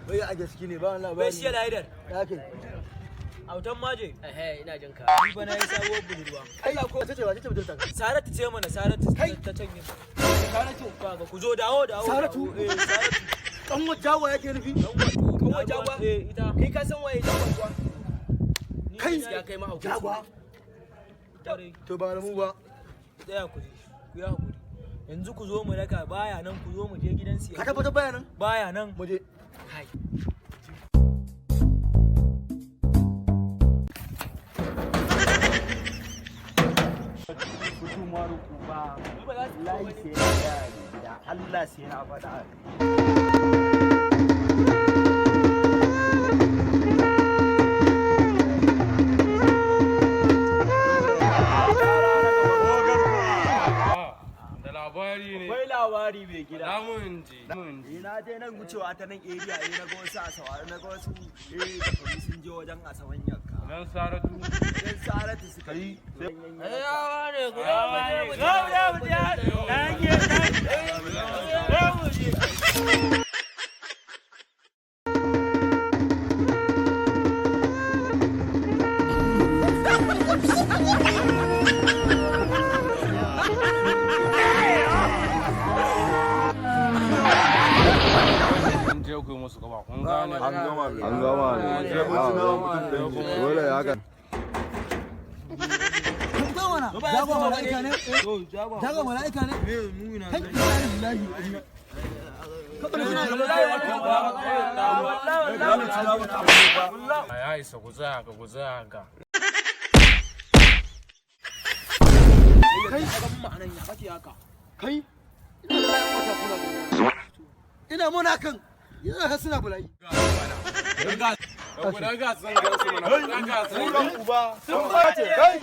Wai a gaske ne ba labari. Bai siya da haidar. Ya kai. Autan maje. Ina jin ka. Ni ba na yi sabuwar budurwa. Allah ko ta ce ba ta budurta. Saratu ce mana Saratu ta canye. Saratu kaga ku zo dawo. Saratu. Saratu. Dan wajawa yake nufi. Kan wajawa? Ita. Kai ka san waye jagwa kuwa? Kai ya kai mahaukaci. jagwa. To ba mu ba. Tsaya ku ya hakuri. Yanzu ku zo mu raka baya nan ku zo mu je gidan siya. Ka tabbata baya nan? Baya nan. Mu je. Kai. Maru ba. Wallahi sai na ga gida. Allah sai na faɗa. Wai labari bai gida. Na je nan wucewa ta nan area na ga wasu asawari na ga wasu da sun je wajen asawan yakka. Dan Saratu. Dan Saratu suka yi. Musu gaba kun gane an gama ne sai mun tuna mutum da dole ya ga Jagwa mala'ika ne? Jagwa mala'ika ne? Kai lillahi. ya isa ku tsaya ka Kai ina muna kan yana suna bulayi. Ga sun ga su mana. Ga sun Uba. Sun bace kai.